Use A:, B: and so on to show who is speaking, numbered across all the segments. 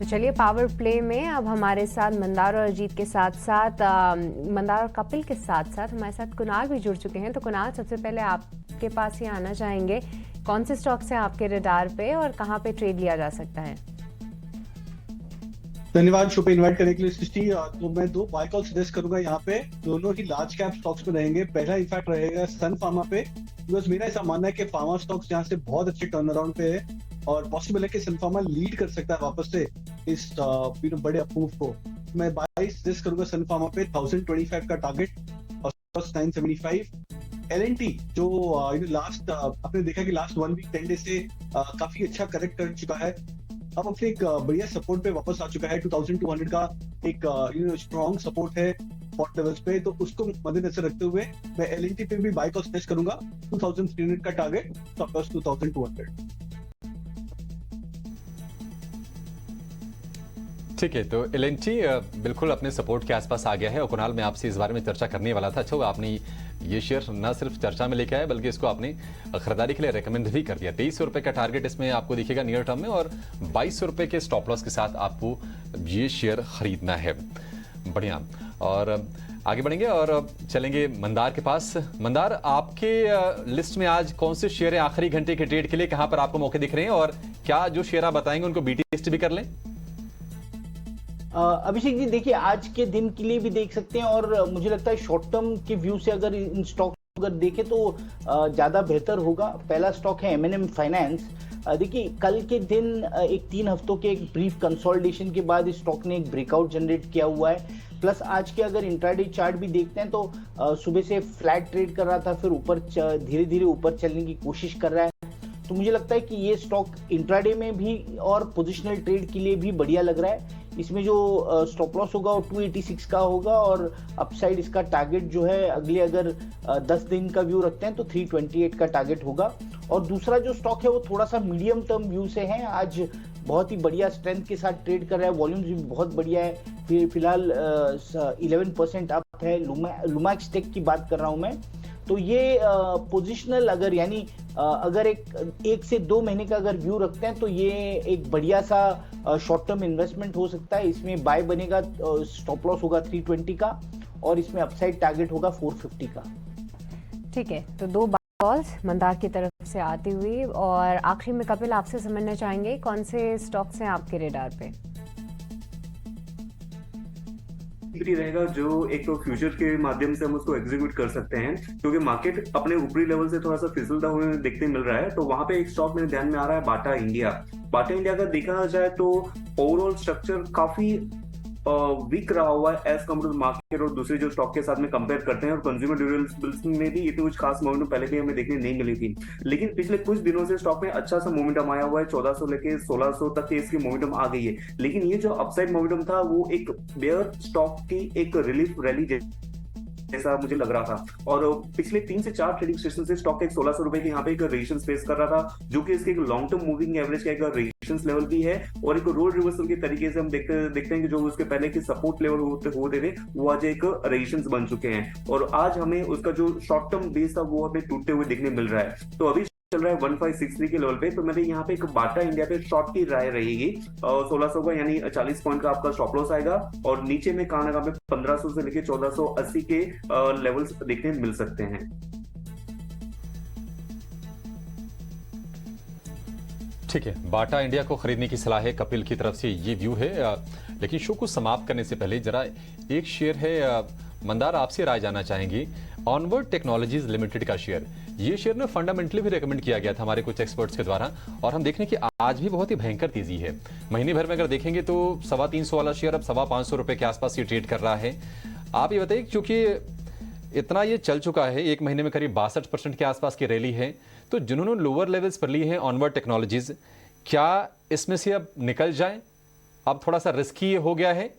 A: तो चलिए power play में अब हमारे साथ मंदार और अजीत के साथ साथ मंदार और कपिल के साथ साथ हमारे साथ कुणाल भी जुड़ चुके हैं। तो कुणाल, सबसे पहले आपके पास ही आना चाहेंगे, कौन से स्टॉक्स हैं आपके रडार पे और कहाँ पे ट्रेड लिया जा सकता है?
B: धन्यवाद शो पे इनवाइट करने के लिए सृष्टि। तो मैं दो बाय कॉल सजेस्ट करूंगा यहाँ पे, दोनों ही लार्ज कैप स्टॉक्स में रहेंगे। पहला इनफैक्ट रहेगा सन फार्मा पे, बिकॉज मेरा ऐसा मानना है कि फार्मा स्टॉक्स यहाँ से बहुत अच्छे टर्न अराउंड पे है और पॉसिबल है कि सन फार्मा लीड कर सकता है वापस से इस बड़े अप्रूव को। मैं बाय सजेस्ट करूंगा सन फार्मा पे 1025 का टारगेट और 975। एलएनटी जो लास्ट आपने देखा कि लास्ट 1 वीक 10 डे से काफी अच्छा करेक्ट कर चुका है, अब अपने एक बढ़िया सपोर्ट पे वापस आ चुका है। 2200 का एक स्ट्रॉन्ग सपोर्ट है स्पॉट लेवल्स पे, तो उसको मद्देनजर रखते हुए मैं एलएनटी पे भी बाय कॉल सजेस्ट करूंगा। 2300 का टारगेट, स्टॉप लॉस 2200।
C: ठीक है, तो एलएनटी बिल्कुल अपने सपोर्ट के आसपास आ गया है और कुणाल, मैं आपसे इस बारे में चर्चा करने वाला था। अच्छा, आपने ये शेयर न सिर्फ चर्चा में लेके आए बल्कि इसको आपने खरीदारी के लिए रेकमेंड भी कर दिया। 2300 रुपए का टारगेट इसमें आपको दिखेगा नियर टर्म में और 2200 रुपए के स्टॉप लॉस के साथ आपको ये शेयर खरीदना है। बढ़िया, और आगे बढ़ेंगे और चलेंगे मंदार के पास। मंदार, आपके लिस्ट में आज कौन से शेयर है आखिरी घंटे के ट्रेड के लिए, कहां पर आपको मौके दिख रहे हैं और क्या जो शेयर आप बताएंगे उनको बीटी लिस्ट भी कर लें?
D: अभिषेक जी, देखिए आज के दिन के लिए भी देख सकते हैं और मुझे लगता है शॉर्ट टर्म के व्यू से अगर इन स्टॉक अगर देखें तो ज्यादा बेहतर होगा। पहला स्टॉक है एमएनएम फाइनेंस। देखिए कल के दिन एक 3 हफ्तों के एक ब्रीफ कंसोलिडेशन के बाद इस स्टॉक ने एक ब्रेकआउट जनरेट किया हुआ है। प्लस आज के अगर इंट्राडे चार्ट भी देखते हैं तो सुबह से फ्लैट ट्रेड कर रहा था, फिर ऊपर धीरे धीरे ऊपर चलने की कोशिश कर रहा है। तो मुझे लगता है कि ये स्टॉक इंट्राडे में भी और पोजिशनल ट्रेड के लिए भी बढ़िया लग रहा है। इसमें जो स्टॉप लॉस होगा वो 286 का होगा और अपसाइड इसका टारगेट जो है अगले अगर 10 दिन का व्यू रखते हैं तो 328 का टारगेट होगा। और दूसरा जो स्टॉक है वो थोड़ा सा मीडियम टर्म व्यू से है, आज बहुत ही बढ़िया स्ट्रेंथ के साथ ट्रेड कर रहा है, वॉल्यूम्स भी बहुत बढ़िया है। फिलहाल 11% अप है। लुमैक्स टेक की बात कर रहा हूं मैं। तो ये पोजिशनल अगर यानी अगर एक से 2 महीने का अगर व्यू रखते हैं तो ये एक बढ़िया सा शॉर्ट टर्म इन्वेस्टमेंट हो सकता है। इसमें बाय बनेगा, स्टॉप लॉस होगा 320 का और इसमें अपसाइड टारगेट होगा 450 का।
A: ठीक है, तो 2 कॉल्स मंदार की तरफ से आती हुई और आखिरी में कपिल आपसे समझना चाहेंगे कौन से स्टॉक्स हैं आपके रेडार पे?
E: रहेगा जो एक तो फ्यूचर के माध्यम से हम उसको एग्जीक्यूट कर सकते हैं, क्योंकि मार्केट अपने ऊपरी लेवल से थोड़ा सा फिसलता हुए देखते मिल रहा है। तो वहां पे एक स्टॉक मेरे ध्यान में आ रहा है, बाटा इंडिया। बाटा इंडिया का देखा जाए तो ओवरऑल स्ट्रक्चर काफी वीक रहा हुआ है एज कम्पेयर टू मार्केट और दूसरे जो स्टॉक के साथ में कंपेयर करते हैं। और कंज्यूमर ड्यूरेबल्स में भी इतनी कुछ खास मोमेंटम पहले भी हमें देखने नहीं मिली थी, लेकिन पिछले कुछ दिनों से स्टॉक में अच्छा सा मोमेंटम आया हुआ है। 1400 लेके 1600 तक के इसकी मोमेंटम आ गई है। लेकिन ये जो अपसाइड मोमेंटम था वो एक बेयर स्टॉक की एक रिलीफ रैली ऐसा मुझे लग रहा था। और पिछले 3 से 4 ट्रेडिंग सेशन से स्टॉक एक 1600 रुपए के यहाँ पे एक रेजिस्टेंस फेस कर रहा था, जो कि इसके एक लॉन्ग टर्म मूविंग एवरेज का एक रेजिस्टेंस लेवल भी है और एक रोल रिवर्सल के तरीके से हम देखते हैं कि जो उसके पहले के सपोर्ट लेवल होते थे वो आज एक रेजिस्टेंस बन चुके हैं और आज हमें उसका जो शॉर्ट टर्म बेस था वो हमें टूटते हुए देखने मिल रहा है। तो अभी चल रहा है 1563 के लेवल पे। तो मेरे यहाँ पे एक बाटा इंडिया पे शॉर्ट की राय रहेगी 1600 का, यानी 40 पॉइंट का आपका स्टॉप लॉस आएगा और नीचे में कहां ना कहां पे 1500 से लेके 1480 के लेवल्स देखने मिल सकते हैं।
C: ठीक है, बाटा इंडिया को खरीदने की सलाह है कपिल की तरफ से, ये व्यू है। लेकिन शो को समाप्त करने से पहले जरा एक शेयर है, मंदार आपसे राय जानना चाहेंगी। ऑनवर्ड टेक्नोलॉजीज लिमिटेड का शेयर, ये शेयर ना फंडामेंटली भी रेकमेंड किया गया था हमारे कुछ एक्सपर्ट्स के द्वारा और हम देख रहे हैं कि आज भी बहुत ही भयंकर तेजी है। महीने भर में अगर देखेंगे तो 325 वाला शेयर अब 525 रुपए के आसपास ये ट्रेड कर रहा है। आप ये बताइए, क्योंकि इतना ये चल चुका है, एक महीने में करीब 62% के आसपास की रैली है, तो जिन्होंने लोअर लेवल्स पर ली है ऑनवर्ड टेक्नोलॉजीज, क्या इसमें से अब निकल जाए? अब थोड़ा सा रिस्की हो गया है?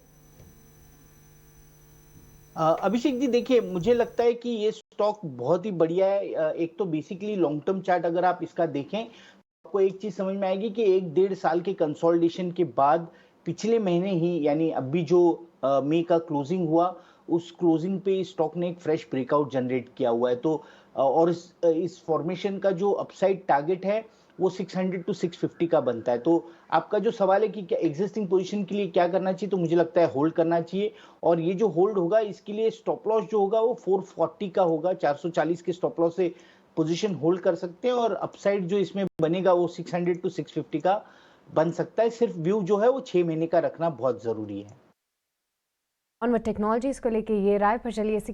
D: अभिषेक जी, देखिए मुझे लगता है कि ये स्टॉक बहुत ही बढ़िया है। एक तो बेसिकली लॉन्ग टर्म चार्ट अगर आप इसका देखें आपको एक चीज समझ में आएगी कि 1-1.5 साल के कंसोलिडेशन के बाद पिछले महीने ही यानी अभी जो मई का क्लोजिंग हुआ उस क्लोजिंग पे स्टॉक ने एक फ्रेश ब्रेकआउट जनरेट किया हुआ है। तो और इस फॉर्मेशन का जो अपसाइड टारगेट है वो 600 टू 650 का बनता है। तो आपका जो सवाल है कि क्या एग्जिस्टिंग पोजीशन के लिए क्या करना चाहिए, तो मुझे लगता है होल्ड करना चाहिए। और ये जो होल्ड होगा इसके लिए स्टॉप लॉस जो होगा वो 440 का होगा, 440 के स्टॉप लॉस से पोजीशन होल्ड कर सकते हैं। और अपसाइड जो इसमें बनेगा वो 600 टू 650 का बन सकता है। सिर्फ व्यू जो है वो 6 महीने का रखना बहुत जरूरी है।
A: ऑनवर्ड टेक्नोलॉजीज को लेके ये राय, पर चलिए इसी के